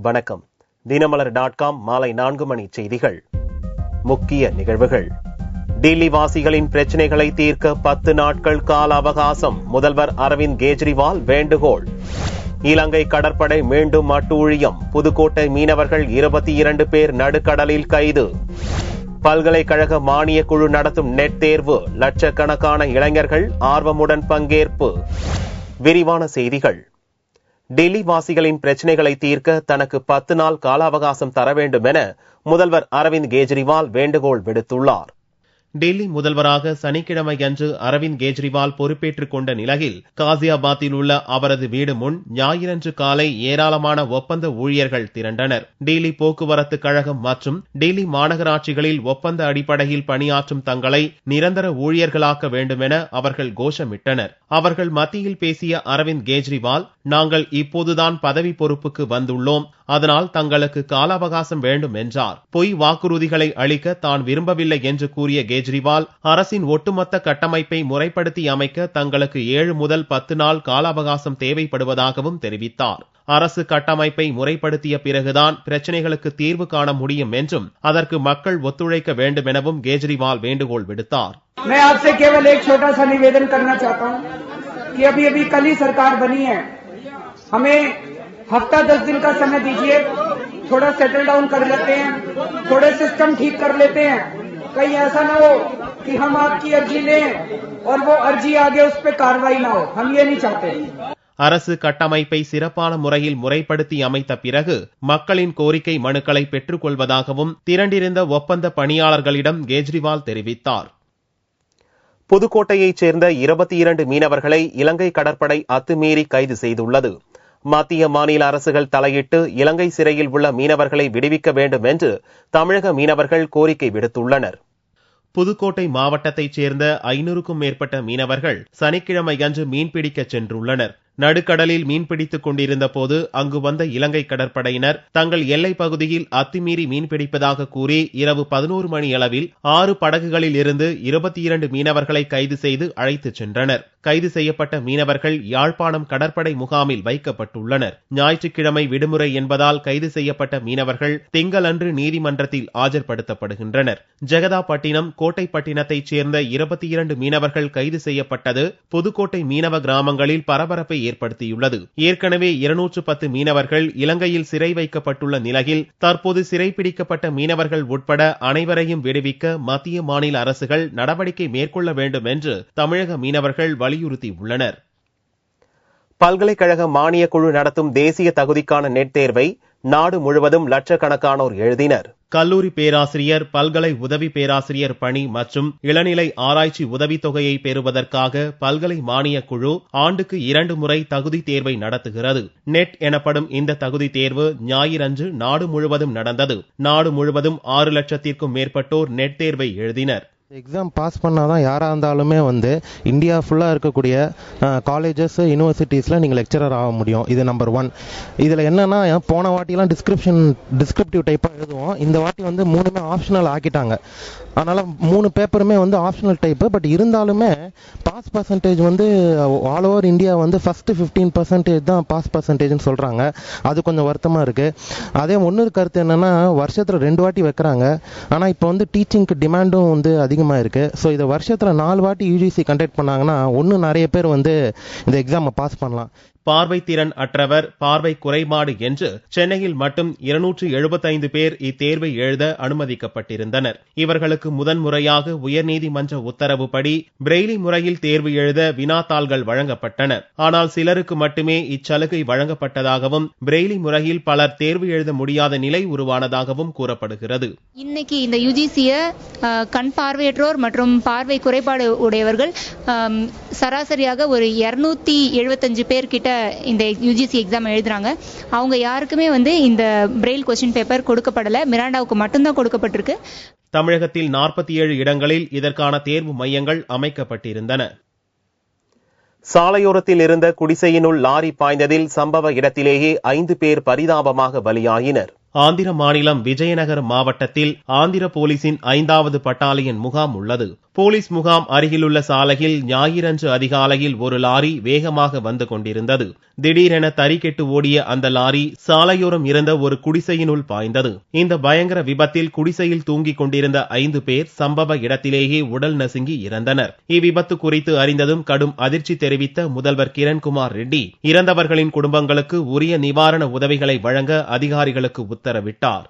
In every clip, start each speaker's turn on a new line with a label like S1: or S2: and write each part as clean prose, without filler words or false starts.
S1: வணக்கம். தினமலர்.com மாலை 4 மணி செய்திகள். முக்கிய நிகழ்வுகள். டில்லி வாசிகளின் பிரச்சினைகளை தீர்க்க 10 நாட்கள் கால அவகாசம். முதல்வர் அரவிந்த் கெஜ்ரிவால் வேண்டுகோள். இலங்கை கடற்படை மீண்டும் அட்டூழியம். புதுக்கோட்டை மீனவர்கள் 22 பேர் நடுக்கடலில் கைது. பல்கலைக்கழக மானிய குழு நடத்தும் நெட் தேர்வு. லட்சக்கணக்கான இளைஞர்கள் ஆர்வமுடன் பங்கேற்பு. விரிவான செய்திகள். டில்லி வாசிகளின் பிரச்சினைகளை தீர்க்க தனக்கு 10 நாள் கால அவகாசம் தர வேண்டும் என முதல்வர் அரவிந்த் கெஜ்ரிவால் வேண்டுகோள் விடுத்துள்ளார். டில்லி முதல்வராக சனிக்கிழமையன்று அரவிந்த் கெஜ்ரிவால் பொறுப்பேற்றுக் கொண்ட நிலையில் காசியாபாத்தில் உள்ள அவரது வீடு முன் ஞாயிறன்று காலை ஏராளமான ஒப்பந்த ஊழியர்கள் திரண்டனர். டில்லி போக்குவரத்து கழகம் மற்றும் டில்லி மாநகராட்சிகளில் ஒப்பந்த அடிப்படையில் பணியாற்றும் தங்களை நிரந்தர ஊழியர்களாக்க வேண்டும் என அவர்கள் கோஷமிட்டனர். அவர்கள் மத்தியில் பேசிய அரவிந்த் கெஜ்ரிவால், நாங்கள் இப்போதுதான் பதவி பொறுப்புக்கு வந்துள்ளோம், அதனால் தங்களுக்கு கால அவகாசம் வேண்டும் என்றார். பொய் வாக்குறுதிகளை அளிக்க தான் விரும்பவில்லை என்று கூறிய கெஜ்ரிவால், அரசின் ஒட்டுமொத்த கட்டமைப்பை முறைப்படுத்தி அமைக்க தங்களுக்கு 7 முதல் 10 நாள் கால அவகாசம் தேவைப்படுவதாகவும் தெரிவித்தார். அரசு கட்டமைப்பை முறைப்படுத்திய பிறகுதான் பிரச்சினைகளுக்கு தீர்வு காண முடியும் என்றும் அதற்கு மக்கள் ஒத்துழைக்க வேண்டும் எனவும் கெஜ்ரிவால் வேண்டுகோள் விடுத்தார்.
S2: मैं आपसे केवल एक छोटा सा निवेदन करना चाहता हूं कि अभी कल ही सरकार बनी है, हमें हफ्ता 10 दिन का समय दीजिए, थोड़ा सेटल डाउन कर लेते हैं, थोड़े सिस्टम ठीक कर लेते हैं. कहीं ऐसा ना हो कि हम आपकी अर्जी लें और वो अर्जी आगे उस पर कार्रवाई ना हो. हम ये नहीं चाहते.
S1: அரசு கட்டமைப்பை சிறப்பான முறையில் முறைப்படுத்தி அமைத்த பிறகு மக்களின் கோரிக்கை மனுக்களை பெற்றுக் கொள்வதாகவும் திரண்டிருந்த ஒப்பந்த பணியாளர்களிடம் கெஜ்ரிவால் தெரிவித்தார். புதுக்கோட்டையைச் சேர்ந்த 22 மீனவர்களை இலங்கை கடற்படை அத்துமீறி கைது செய்துள்ளது. மத்திய மாநில அரசுகள் தலையிட்டு இலங்கை சிறையில் உள்ள மீனவர்களை விடுவிக்க வேண்டும் என்று தமிழக மீனவர்கள் கோரிக்கை விடுத்துள்ளனர். புதுக்கோட்டை மாவட்டத்தைச் சேர்ந்த 500க்கும் மேற்பட்ட மீனவர்கள் சனிக்கிழமையன்று மீன்பிடிக்க சென்றுள்ளனர். நடுக்கடலில் மீன்பிடித்துக் கொண்டிருந்த போது அங்கு வந்த இலங்கை கடற்படையினர் தங்கள் எல்லைப் பகுதியில் அத்துமீறி மீன்பிடிப்பதாக கூறி இரவு 11 மணி அளவில் 6 படகுகளில் இருந்து 22 மீனவர்களை கைது செய்து அழைத்துச் சென்றனர். கைது செய்யப்பட்ட மீனவர்கள் யாழ்ப்பாணம் கடற்படை முகாமில் வைக்கப்பட்டுள்ளனர். ஞாயிற்றுக்கிழமை விடுமுறை என்பதால் கைது செய்யப்பட்ட மீனவர்கள் திங்களன்று நீதிமன்றத்தில் ஆஜர்படுத்தப்படுகின்றனர். ஜெகதாப்பட்டினம், கோட்டைப்பட்டினத்தைச் சேர்ந்த 22 மீனவர்கள் கைது செய்யப்பட்டது புதுக்கோட்டை மீனவ கிராமங்களில் பரபரப்பை ஏற்படுத்தியுள்ளது. ஏற்கனவே 210 மீனவர்கள் இலங்கையில் சிறை வைக்கப்பட்டுள்ள நிலையில் தற்போது சிறைப்பிடிக்கப்பட்ட மீனவர்கள் உட்பட அனைவரையும் விடுவிக்க மத்திய மாநில அரசுகள் நடவடிக்கை மேற்கொள்ள வேண்டும் என்று தமிழக மீனவர்கள் வலியுறுத்தியுள்ளனர். பல்கலைக்கழக மானிய குழு நடத்தும் தேசிய தகுதிக்கான நெட் தேர்வை நாடு முழுவதும் லட்சக்கணக்கானோர் எழுதினர். கல்லூரி பேராசிரியர், பல்கலை உதவி பேராசிரியர் பணி மற்றும் இளநிலை ஆராய்ச்சி உதவித்தொகையை பெறுவதற்காக பல்கலை மானிய குழு ஆண்டுக்கு 2 முறை தகுதி தேர்வை நடத்துகிறது. நெட் எனப்படும் இந்த தகுதி தேர்வு ஞாயிறன்று நாடு முழுவதும் நடந்தது. நாடு முழுவதும் 6 லட்சத்திற்கும் மேற்பட்டோர் நெட் தேர்வை எழுதினர்.
S3: எக்ஸாம் பாஸ் பண்ணாதான் யாராக இருந்தாலுமே இந்தியா ஃபுல்லாக இருக்கக்கூடிய காலேஜஸ், யூனிவர்சிட்டிஸில் நீங்கள் லெக்சரர் ஆக முடியும். இது நம்பர் 1. இதில் என்னன்னா, போன வாட்டிலாம் டிஸ்கிரிப்டிவ் டைப்பாக எழுதுவோம். இந்த வாட்டி 3மே ஆப்ஷனல் ஆக்கிட்டாங்க. அதனால் 3 பேப்பருமே ஆப்ஷனல் டைப்பு. பட் இருந்தாலுமே pass percentage all over India first 15% தான் பாஸ் பர்சன்டேஜ்னு சொல்கிறாங்க. அது கொஞ்சம் வருத்தமாக இருக்குது. அதே ஒன்று கருத்து என்னென்னா, வருஷத்தில் 2 வாட்டி வைக்கிறாங்க. ஆனால் இப்போ டீச்சிங்க்கு டிமாண்டும் அதிகமாக இருக்குது. ஸோ இதை வருஷத்தில் 4 வாட்டி யூஜிசி கண்டக்ட் பண்ணாங்கன்னா நிறைய பேர் இந்த எக்ஸாமை பாஸ் பண்ணலாம்.
S1: பார்வை திறன் அற்றவர், பார்வை குறைபாடு என்று சென்னையில் மட்டும் 275 பேர் இத்தேர்வை எழுத அனுமதிக்கப்பட்டிருந்தனர். இவர்களுக்கு முதன்முறையாக உயர்நீதிமன்ற உத்தரவுப்படி பிரெய்லி முறையில் தேர்வு எழுத வினாத்தாள்கள் வழங்கப்பட்டன. ஆனால் சிலருக்கு மட்டுமே இச்சலுகை வழங்கப்பட்டதாகவும் பிரெய்லி முறையில் பலர் தேர்வு எழுத முடியாத நிலை உருவானதாகவும் கூறப்படுகிறது.
S4: இன்னைக்கு இந்த யுஜிசிய கண் பார்வையற்றோர் மற்றும் பார்வை குறைபாடு உடையவர்கள் சராசரியாக ஒரு 275 பேர் கிட்ட இந்த யுஜிசி எக்ஸாம் எழுதுறாங்க. அவங்க யாருக்குமே இந்த பிரெயில் கொஸ்டின் பேப்பர் கொடுக்கப்படல. மிராண்டாவுக்கு மட்டும்தான் கொடுக்கப்பட்டிருக்கு.
S1: தமிழகத்தில் 47 இடங்களில் இதற்கான தேர்வு மையங்கள் அமைக்கப்பட்டிருந்தன. சாலையோரத்தில் இருந்த குடிசையினுள் லாரி பாய்ந்ததில் சம்பவ இடத்திலேயே 5 பேர் பரிதாபமாக பலியாயினர். ஆந்திர மாநிலம் விஜயநகர மாவட்டத்தில் ஆந்திர போலீசின் 5வது பட்டாலியன் முகாம் உள்ளது. போலீஸ் முகாம் அருகிலுள்ள சாலையில் ஞாயிறன்று அதிகாலையில் ஒரு லாரி வேகமாக வந்து கொண்டிருந்தது. திடீரென தறிகெட்டு ஓடிய அந்த லாரி சாலையோரம் இருந்த ஒரு குடிசையினுள் பாய்ந்தது. இந்த பயங்கர விபத்தில் குடிசையில் தூங்கிக் கொண்டிருந்த 5 பேர் சம்பவ இடத்திலேயே உடல் நசுங்கி இறந்தனர். இவ்விபத்து குறித்து அறிந்ததும் கடும் அதிர்ச்சி தெரிவித்த முதல்வர் கிரண்குமார் ரெட்டி இறந்தவர்களின் குடும்பங்களுக்கு உரிய நிவாரண உதவிகளை வழங்க அதிகாரிகளுக்கு உத்தரவிட்டார்.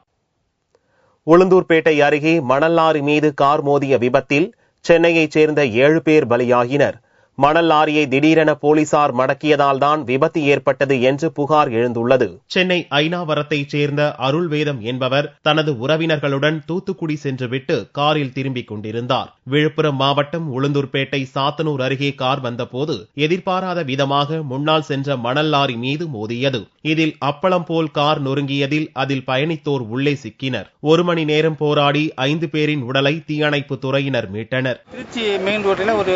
S1: உளுந்தூர்பேட்டை அருகே மணல் லாரி மீது கார் மோதிய விபத்தில் சென்னையைச் சேர்ந்த 7 பேர் பலியாகினர். மணல் லாரியை திடீரென போலீசார் மடக்கியதால் தான் விபத்து ஏற்பட்டது என்று புகார் எழுந்துள்ளது. சென்னை ஐனாவரத்தைச் சேர்ந்த அருள்வேதம் என்பவர் தனது உறவினர்களுடன் தூத்துக்குடி சென்றுவிட்டு காரில் திரும்பிக் கொண்டிருந்தார். விழுப்புரம் மாவட்டம் உளுந்தூர்பேட்டை சாத்தனூர் அருகே கார் வந்தபோது எதிர்பாராத விதமாக முன்னால் சென்ற மணல் லாரி மீது மோதியது. இதில் அப்பளம் போல் கார் நொறுங்கியதில் அதில் பயணித்தோர் உள்ளே சிக்கினர். 1 மணி நேரம் போராடி 5 பேரின் உடலை தீயணைப்பு துறையினர் மீட்டனர்.
S5: திருச்சி மெயின் ரோட்டில் ஒரு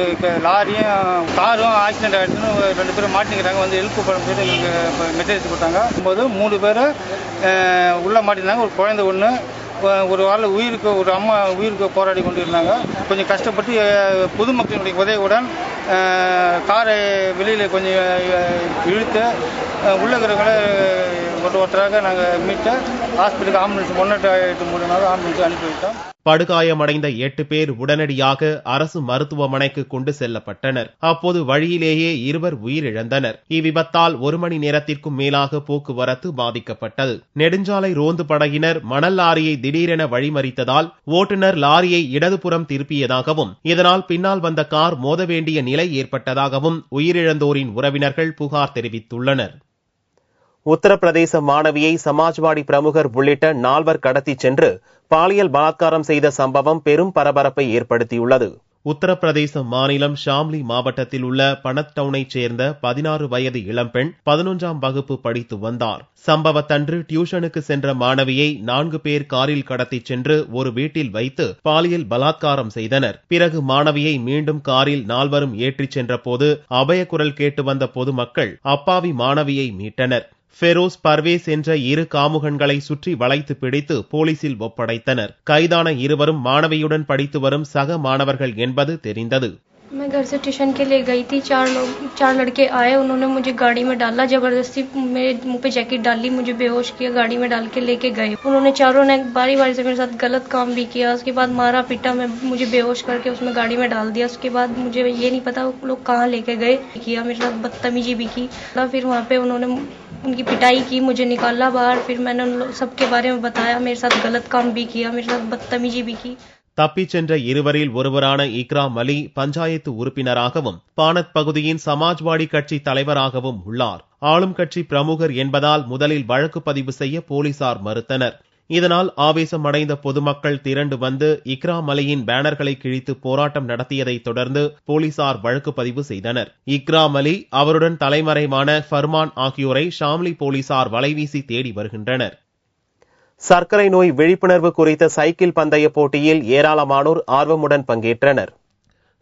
S5: லாரியும் காரும் ஆக்சிடென்ட் ஆகிடுச்சுன்னு 2 பேரும் மாட்டிக்கிறாங்க. வந்து ஹெல்ப் பண்ண எங்களுக்கு மெசேஜ் கொடுத்தாங்க. போது 3 பேர் உள்ளே மாட்டிருந்தாங்க. ஒரு குழந்தை ஒன்று, ஒரு ஆள் உயிருக்கு, ஒரு அம்மா உயிருக்கு போராடி கொண்டு இருந்தாங்க. கொஞ்சம் கஷ்டப்பட்டு பொதுமக்களுடைய உதவியுடன் காரை வெளியில் கொஞ்சம் இழுத்து உள்ள இருக்கிறவங்களை ஒருத்தராக நாங்கள் மீட்டு ஹாஸ்பிட்டலுக்கு ஆம்புலன்ஸ் 108 மூலமாக ஆம்புலன்ஸ் அனுப்பி வைத்தோம்.
S1: படுகாயமடைந்த 8 பேர் உடனடியாக அரசு மருத்துவமனைக்கு கொண்டு செல்லப்பட்டனர். அப்போது வழியிலேயே 2 உயிரிழந்தனர். இவ்விபத்தால் 1 மணி நேரத்திற்கும் மேலாக போக்குவரத்து பாதிக்கப்பட்டது. நெடுஞ்சாலை ரோந்து படையினர் மணல் லாரியை திடீரென வழிமறித்ததால் ஓட்டுநர் லாரியை இடதுபுறம் திருப்பியதாகவும் இதனால் பின்னால் வந்த கார் மோத வேண்டிய நிலை ஏற்பட்டதாகவும் உயிரிழந்தோரின் உறவினர்கள் புகார் தெரிவித்துள்ளனர். உத்தரப்பிரதேச மாணவியை சமாஜ்வாடி பிரமுகர் உள்ளிட்ட 4 கடத்திச் சென்று பாலியல் பலாத்காரம் செய்த சம்பவம் பெரும் பரபரப்பை ஏற்படுத்தியுள்ளது. உத்தரப்பிரதேச மாநிலம் ஷாம்லி மாவட்டத்தில் உள்ள பனத் டவுனைச் சேர்ந்த 16 வயது இளம்பெண் 11ஆம் வகுப்பு படித்து வந்தார். சம்பவத்தன்று டியூஷனுக்கு சென்ற மாணவியை 4 பேர் காரில் கடத்திச் சென்று ஒரு வீட்டில் வைத்து பாலியல் பலாத்காரம் செய்தனர். பிறகு மாணவியை மீண்டும் காரில் 4வரும் ஏற்றிச் சென்ற போது அபயக்குரல் கேட்டு வந்த பொதுமக்கள் அப்பாவி மாணவியை மீட்டனர். ஃபெரோஸ், பர்வேஸ் என்ற 2 காமுகன்களை சுற்றி வளைத்து பிடித்து போலீசில் ஒப்படைத்தனர். கைதான 2வரும் மாணவியுடன் படித்து வரும் சக மாணவர்கள் என்பது தெரிந்தது.
S6: मैं घर से ट्यूशन के लिए गई थी. 4 लड़के आए. उन्होंने मुझे गाड़ी में डाला, जबरदस्ती मेरे मुंह पे जैकेट डाली, मुझे बेहोश किया, गाड़ी में डाल के लेके गए. उन्होंने चारों ने बारी बारी से मेरे साथ गलत काम भी किया. उसके बाद मारा पीटा, मुझे बेहोश करके उसमें गाड़ी में डाल दिया. उसके बाद मुझे ये नहीं पता वो लोग कहाँ लेके गए. किया मेरे साथ बदतमीजी भी की. फिर वहाँ पे उन्होंने उनकी पिटाई की, मुझे निकाला बाहर. फिर मैंने उन सबके बारे में बताया, मेरे साथ गलत काम भी किया, मेरे साथ बदतमीजी भी की.
S1: தப்பிச் சென்ற 2வரில் ஒருவரான இக்ராம் அலி பஞ்சாயத்து உறுப்பினராகவும் பானத் பகுதியின் சமாஜ்வாடி கட்சி தலைவராகவும் உள்ளார். ஆளும் கட்சி பிரமுகர் என்பதால் முதலில் வழக்கு பதிவு செய்ய போலீசார் மறுத்தனர். இதனால் ஆவேசமடைந்த பொதுமக்கள் திரண்டு வந்து இக்ராம் அலியின் பேனர்களை கிழித்து போராட்டம் நடத்தியதை தொடர்ந்து போலீசார் வழக்கு பதிவு செய்தனர். இக்ராம் அலி, அவருடன் தலைமறைவான ஃபர்மான் ஆகியோரை ஷாம்லி போலீசார் வலைவீசி தேடி வருகின்றனர். சர்க்கரை நோய் விழிப்புணர்வு குறித்த சைக்கிள் பந்தய போட்டியில் ஏராளமானோர் ஆர்வமுடன் பங்கேற்றனர்.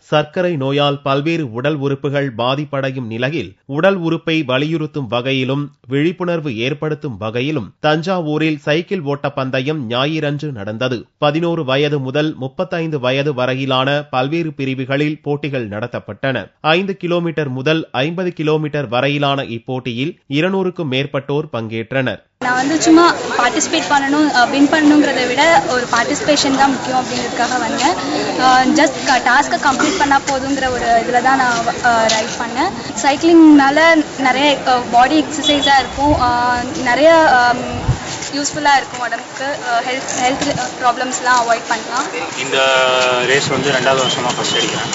S1: சர்க்கரை நோயால் பல்வேறு உடல் உறுப்புகள் பாதிப்படையும் நிலையில் உடல் உறுப்பை வலியுறுத்தும் வகையிலும் விழிப்புணர்வு ஏற்படுத்தும் வகையிலும் தஞ்சாவூரில் சைக்கிள் ஓட்ட பந்தயம் ஞாயிறன்று நடந்தது. 11 வயது முதல் 35 வயது வரையிலான பல்வேறு பிரிவுகளில் போட்டிகள் நடத்தப்பட்டன. 5 கிலோமீட்டர் முதல் 50 கிலோமீட்டர் வரையிலான இப்போட்டியில் 200க்கும் மேற்பட்டோர் பங்கேற்றனர்.
S7: நான் சும்மா பார்ட்டிசிபேட் பண்ணணும், வின் பண்ணணுங்கிறத விட ஒரு பார்ட்டிசிபேஷன் தான் முக்கியம் அப்படிங்கிறதுக்காக வந்தேன். ஜஸ்ட் டாஸ்க்கை கம்ப்ளீட் பண்ணால் போதுங்கிற ஒரு இதில் தான் நான் ரைட் பண்ணேன். சைக்கிளிங்னால நிறைய பாடி எக்ஸசைஸாக இருக்கும், நிறைய யூஸ்ஃபுல்லாக இருக்கும் உடம்புக்கு. ஹெல்த் ப்ராப்ளம்ஸ்லாம் அவாய்ட் பண்ணலாம்.
S8: இந்த ரேஸ் 2வது வருஷமாக ஃபஸ்ட் அடிக்கிறேன்.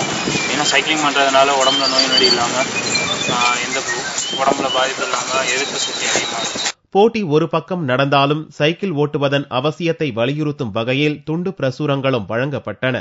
S8: ஏன்னா சைக்கிளிங் பண்ணுறதுனால உடம்புல நோய் நொடி இல்லாமல், எந்த உடம்புல பாதிப்பு இல்லாமல் எதிர்ப்பு சக்தி அதிகமாக இருக்கும்.
S1: போட்டி ஒரு பக்கம் நடந்தாலும் சைக்கிள் ஓட்டுவதன் அவசியத்தை வலியுறுத்தும் வகையில் துண்டு பிரசுரங்களும் வழங்கப்பட்டன.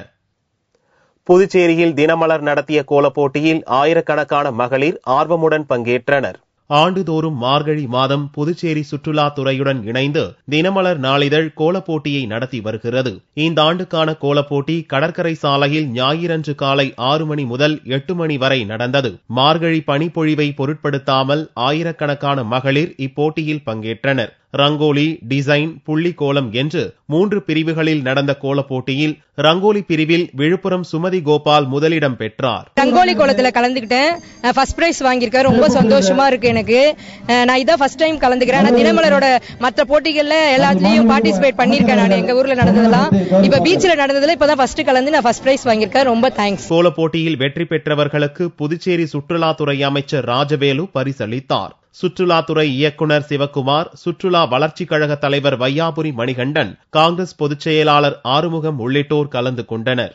S1: புதுச்சேரியில் தினமலர் நடத்திய கோலப் போட்டியில் ஆயிரக்கணக்கான மகளிர் ஆர்வமுடன் பங்கேற்றனர். ஆண்டுதோறும் மார்கழி மாதம் புதுச்சேரி சுற்றுலாத்துறையுடன் இணைந்து தினமலர் நாளிதழ் கோலப் போட்டியை நடத்தி வருகிறது. இந்த ஆண்டுக்கான கோலப் போட்டி கடற்கரை சாலையில் ஞாயிறன்று காலை 6 மணி முதல் 8 மணி வரை நடந்தது. மார்கழி பனிப்பொழிவை பொருட்படுத்தாமல் ஆயிரக்கணக்கான மகளிர் இப்போட்டியில் பங்கேற்றனர். ரங்கோலி, டிசைன், புள்ளி கோலம் என்று 3 பிரிவுகளில் நடந்த கோலப் போட்டியில் ரங்கோலி பிரிவில் விழுப்புரம் சுமதி கோபால் முதலிடம் பெற்றார்.
S9: ரங்கோலி கோலத்துல கலந்துக்கிட்டேன், ஃபர்ஸ்ட் பிரைஸ் வாங்கியிருக்கேன். ரொம்ப சந்தோஷமா இருக்கு எனக்கு. நான் இதான் ஃபர்ஸ்ட் டைம் கலந்துக்கிறேன். நான் தினமலரோட மற்ற போட்டிகள்ல எல்லாத்துலயும் பார்ட்டிசிபேட் பண்ணிருக்கேன். நான் எங்க ஊர்ல நடந்ததெல்லாம், இப்ப பீச்ல நடந்ததுல இப்பதான் ஃபர்ஸ்ட் கலந்து நான் ஃபர்ஸ்ட் பிரைஸ் வாங்கியிருக்கேன். ரொம்ப தேங்க்ஸ்.
S1: கோலப் போட்டியில் வெற்றி பெற்றவர்களுக்கு புதுச்சேரி சுற்றுலாத்துறை அமைச்சர் ராஜவேலு பரிசளித்தார். சுற்றுலாத்துறை இயக்குநர் சிவக்குமார், சுற்றுலா வளர்ச்சிக் கழக தலைவர் வையாபுரி மணிகண்டன், காங்கிரஸ் பொதுச் செயலாளர் ஆறுமுகம் உள்ளிட்டோர் கலந்து கொண்டனர்.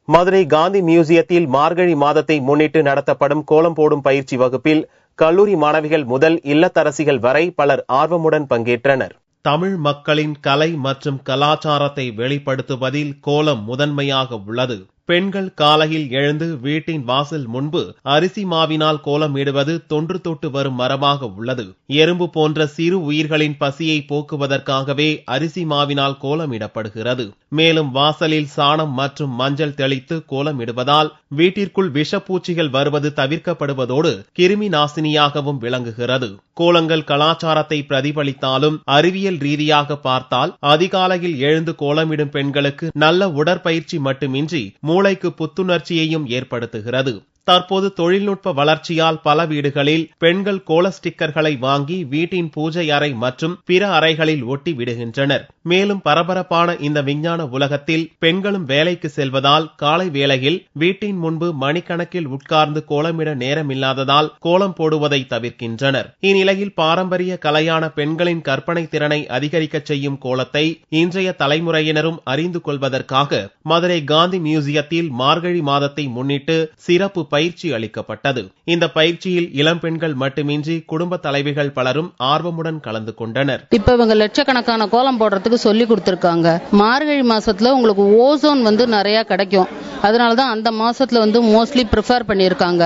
S1: மதுரை காந்தி மியூசியத்தில் மார்கழி மாதத்தை முன்னிட்டு நடத்தப்படும் கோலம் போடும் பயிற்சி வகுப்பில் கல்லூரி மாணவிகள் முதல் இல்லத்தரசிகள் வரை பலர் ஆர்வமுடன் பங்கேற்றனர். தமிழ் மக்களின் கலை மற்றும் கலாச்சாரத்தை வெளிப்படுத்துவதில் கோலம் முதன்மையாக உள்ளது. பெண்கள் காலையில் எழுந்து வீட்டின் வாசல் முன்பு அரிசி மாவினால் கோலம் இடுவது தொன்று தொட்டு வரும் மரபாக உள்ளது. எறும்பு போன்ற சிறு உயிர்களின் பசியை போக்குவதற்காகவே அரிசி மாவினால் கோலமிடப்படுகிறது. மேலும் வாசலில் சாணம் மற்றும் மஞ்சள் தெளித்து கோலமிடுவதால் வீட்டிற்குள் விஷப்பூச்சிகள் வருவது தவிர்க்கப்படுவதோடு கிருமி நாசினியாகவும் விளங்குகிறது. கோலங்கள் கலாச்சாரத்தை பிரதிபலித்தாலும் அறிவியல் ரீதியாக பார்த்தால் அதிகாலையில் எழுந்து கோலமிடும் பெண்களுக்கு நல்ல உடற்பயிற்சி மட்டுமின்றி மூளைக்கு புத்துணர்ச்சியையும் ஏற்படுத்துகிறது. தற்போது தொழில்நுட்ப வளர்ச்சியால் பல வீடுகளில் பெண்கள் கோல ஸ்டிக்கர்களை வாங்கி வீட்டின் பூஜை அறை மற்றும் பிற அறைகளில் ஒட்டி விடுகின்றனர். மேலும் பரபரப்பான இந்த விஞ்ஞான உலகத்தில் பெண்களும் வேலைக்கு செல்வதால் காலை வேளையில் வீட்டின் முன்பு மணிக்கணக்கில் உட்கார்ந்து கோலமிட நேரமில்லாததால் கோலம் போடுவதை தவிர்க்கின்றனர். இந்நிலையில் பாரம்பரிய கலையான பெண்களின் கற்பனை திறனை அதிகரிக்க செய்யும் கோலத்தை இன்றைய தலைமுறையினரும் அறிந்து கொள்வதற்காக மதுரை காந்தி மியூசியத்தில் மார்கழி மாதத்தை முன்னிட்டு சிறப்பு பயிற்சி அளிக்கப்பட்டது. இந்த பயிற்சியில் இளம் பெண்கள் மட்டுமின்றி குடும்ப தலைவிகள் பலரும் ஆர்வமுடன் கலந்து கொண்டனர்.
S10: இப்ப இவங்க லட்சக்கணக்கான கோலம் போடுறதுக்கு சொல்லி கொடுத்திருக்காங்க. மார்கழி மாசத்துல உங்களுக்கு ஓசோன் நிறைய கிடைக்கும். அதனாலதான் அந்த மாசத்துல மோஸ்ட்லி ப்ரிஃபர் பண்ணிருக்காங்க.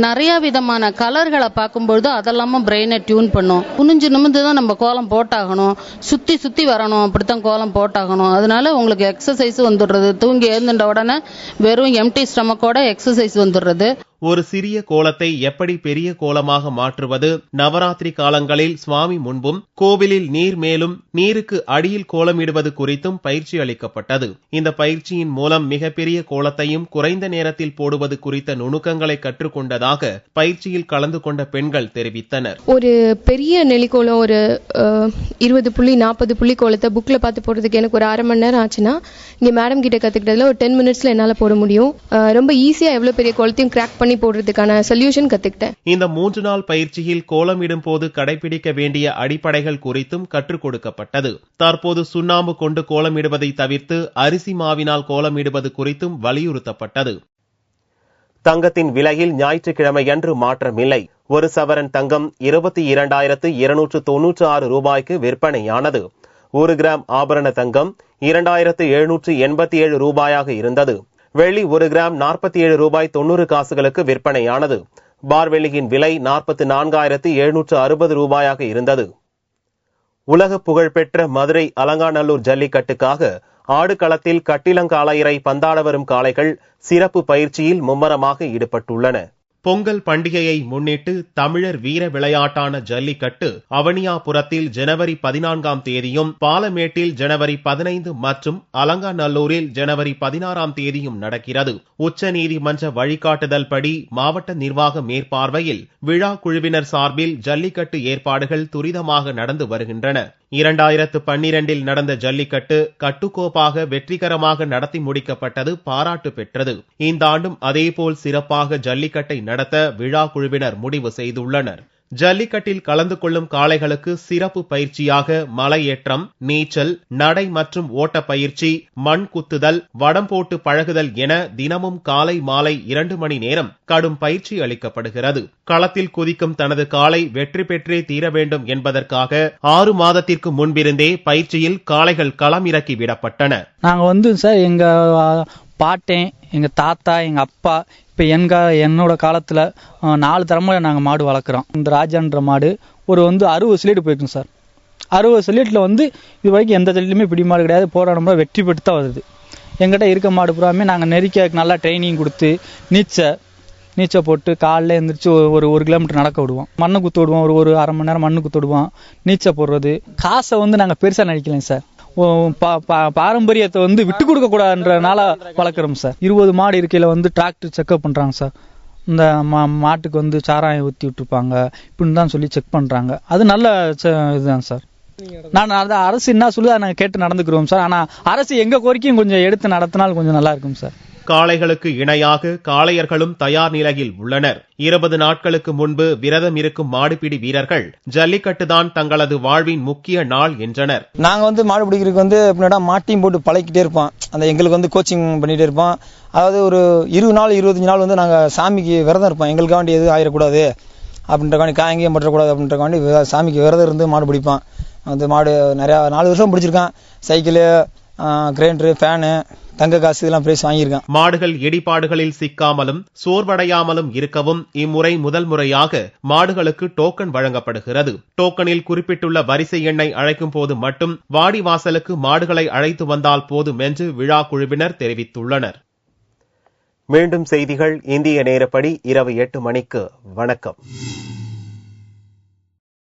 S10: நிறைய விதமான கலர்களை பார்க்கும்பொழுது அதெல்லாமும் பிரெயினை டியூன் பண்ணும். குனிஞ்சு நிமிந்து தான் நம்ம கோலம் போட்டாகணும், சுத்தி சுத்தி வரணும், அப்படித்தான் கோலம் போட்டாகணும். அதனால உங்களுக்கு எக்ஸசைஸ் வந்துடுறது. தூங்கி எழுந்துட்ட உடனே வெறும் எம்டி ஸ்டமக்கோட எக்ஸசைஸ் வந்துடுறது.
S1: ஒரு சிறிய கோலத்தை எப்படி பெரிய கோலமாக மாற்றுவது, நவராத்திரி காலங்களில் சுவாமி முன்பும் கோவிலில் நீர் மேலும் நீருக்கு அடியில் கோலமிடுவது குறித்தும் பயிற்சி அளிக்கப்பட்டது. இந்த பயிற்சியின் மூலம் மிகப்பெரிய கோலத்தையும் குறைந்த நேரத்தில் போடுவது குறித்த நுணுக்கங்களை கற்றுக்கொண்டதாக பயிற்சியில் கலந்து கொண்ட பெண்கள் தெரிவித்தனர்.
S11: ஒரு பெரிய நெல்லிக்கோலம் ஒரு 20 புள்ளி 40 புள்ளி கோலத்தை புக்ல பார்த்து போடுறதுக்கு எனக்கு ஒரு 1/2 மணி நேரம் ஆச்சுன்னா இங்க மேடம் கிட்ட கத்துக்கிட்டதுல ஒரு 10 மினிட்ஸ்ல என்னால போட முடியும். ரொம்ப ஈஸியா எவ்வளவு பெரிய கோலத்தையும் கிராக் பண்ணி போடுறதுக்கான சொல்யூஷன் கத்துக்கிட்டேன்.
S1: இந்த 3 நாள் பயிற்சியில் கோலமிடும் போது கடைபிடிக்க வேண்டிய அடிப்படைகள் குறித்தும் கற்றுக் கொடுக்கப்பட்டது. தற்போது சுண்ணாம்பு கொண்டு கோலமிடுவதை தவிர்த்து அரிசி மாவினால் கோலமிடுவது குறித்தும் வலியுறுத்தப்பட்டது. தங்கத்தின் விலையில் ஞாயிற்றுக்கிழமையன்று மாற்றமில்லை. ஒரு சவரன் தங்கம் 22,296 ரூபாய்க்கு விற்பனையானது. 1 கிராம் ஆபரண தங்கம் 2,787 ரூபாயாக இருந்தது. வெள்ளி 1 கிராம் 47 ரூபாய் 90 காசுகளுக்கு விற்பனையானது. பார் வெள்ளியின் விலை 44,760 ரூபாயாக இருந்தது. உலக புகழ்பெற்ற மதுரை அலங்காநல்லூர் ஜல்லிக்கட்டுக்காக ஆடுகளத்தில் கட்டிலங்காளையரை பந்தாட வரும் காளைகள் சிறப்பு பயிற்சியில் மும்மரமாக ஈடுபட்டுள்ளன. பொங்கல் பண்டிகையை முன்னிட்டு தமிழர் வீர விளையாட்டான ஜல்லிக்கட்டு அவனியாபுரத்தில் ஜனவரி 14ஆம் தேதியும், பாலமேட்டில் ஜனவரி 15 மற்றும் அலங்காநல்லூரில் ஜனவரி 16ஆம் தேதியும் நடக்கிறது. உச்ச நீதிமன்ற வழிகாட்டுதல் படி மாவட்ட நிர்வாக மேற்பார்வையில் விழா குழுவினர் சார்பில் ஜல்லிக்கட்டு ஏற்பாடுகள் துரிதமாக நடந்து வருகின்றன. 2012இல் நடந்த ஜல்லிக்கட்டு கட்டுக்கோப்பாக வெற்றிகரமாக நடத்தி முடிக்கப்பட்டது பாராட்டு பெற்றது. இந்த ஆண்டும் அதேபோல் சிறப்பாக ஜல்லிக்கட்டை நடத்த விழா குழுவினர் முடிவு செய்துள்ளனர். ஜல்லிக்கட்டில் கலந்து கொள்ளும் காளைகளுக்கு சிறப்பு பயிற்சியாக மலையேற்றம், நீச்சல், நடை மற்றும் ஓட்ட பயிற்சி, மண் குத்துதல், வடம் போட்டு பழகுதல் என தினமும் காலை மாலை 2 மணி நேரம் கடும் பயிற்சி அளிக்கப்படுகிறது. களத்தில் குதிக்கும் தனது காளை வெற்றி பெற்றே தீர வேண்டும் என்பதற்காக 6 மாதத்திற்கு முன்பிருந்தே பயிற்சியில் காளைகள் களம் இறக்கி விடப்பட்டன.
S12: நாங்க சார் எங்க பாட்டேன், எங்க தாத்தா, எங்க அப்பா, இப்போ என்னோட காலத்தில் 4 தலைமுறை நாங்கள் மாடு வளர்க்குறோம். இந்த ராஜான்ற மாடு ஒரு 60 ஸ்லீட் போயிருக்கும் சார். 60 ஸ்லீட்டில் இது வரைக்கும் எந்த ஸ்லீட்லையுமே பிடி மாடு கிடையாது. போராடமுறை வெற்றி பெற்று தான் வருது. எங்கிட்ட இருக்க மாடு பூராமே நாங்கள் நெருக்க நல்லா ட்ரைனிங் கொடுத்து நீச்சல் போட்டு காலைல எழுந்திரிச்சு ஒரு கிலோமீட்டர் நடக்க விடுவோம், மண்ணு குத்து விடுவோம், ஒரு அரை மணி நேரம் மண்ணு குத்து விடுவோம். நீச்சல் போடுறது காசை வந்து நாங்கள் பெருசாக நினைக்கலைங்க சார். பாரம்பரியத்தை வந்து விட்டு கொடுக்க கூடாதுன்றனால வளர்க்குறோம் சார். 20 மாடு இருக்கையில வந்து டிராக்டர் செக்அப் பண்றாங்க சார். இந்த மாட்டுக்கு வந்து சாராயம் ஊற்றி விட்டுருப்பாங்க இப்படின்னு தான் சொல்லி செக் பண்றாங்க. அது நல்ல இதுதான் சார். நான் அரசு என்ன சொல்லுது அதை நாங்கள் கேட்டு நடந்துக்கிறோம் சார். ஆனால் அரசு எங்க கோரிக்கையும் கொஞ்சம் எடுத்து நடத்தினால் கொஞ்சம் நல்லா இருக்கும் சார்.
S1: காளைகளுக்கு இணையாக காளையர்களும் தயார் நிலையில் உள்ளனர். 20 நாட்களுக்கு முன்பு விரதம் இருக்கும் மாடுபிடி வீரர்கள் ஜல்லிக்கட்டுதான் தங்களது வாழ்வின் முக்கிய நாள் என்றனர்.
S13: நாங்க வந்து மாடு பிடிக்கிறதுக்கு வந்து எப்படின்னா மாட்டையும் போட்டு பழகிட்டே இருப்போம். அந்த எங்களுக்கு வந்து கோச்சிங் பண்ணிட்டே இருப்போம். அதாவது ஒரு 20 நாள் 25 நாள் வந்து நாங்க சாமிக்கு விரதம் இருப்போம். எங்களுக்காண்டி எதுவும் ஆயிடக்கூடாது அப்படின்றக்காண்டி, காயங்கியம் பற்றக்கூடாது அப்படின்றக்காண்டி சாமிக்கு விரதம் இருந்து மாடு பிடிப்போம். வந்து மாடு நிறையா 4 வருஷம் பிடிச்சிருக்கேன். சைக்கிளு, கிரைண்டரு, ஃபேனு, தங்க காசு இதெல்லாம் பிரைஸ் வாங்கியிருக்கேன்.
S1: மாடுகள் இடிபாடுகளில் சிக்காமலும் சோர்வடையாமலும் இருக்கவும் இம்முறை முதல் முறையாக மாடுகளுக்கு டோக்கன் வழங்கப்படுகிறது. டோக்கனில் குறிப்பிட்டுள்ள வரிசை எண்ணை அழைக்கும் போது மட்டும் வாடிவாசலுக்கு மாடுகளை அழைத்து வந்தால் போதும் என்று விழா குழுவினர் தெரிவித்துள்ளனர். மீண்டும் செய்திகள் இந்திய நேரப்படி இரவு 8 மணிக்கு. வணக்கம்.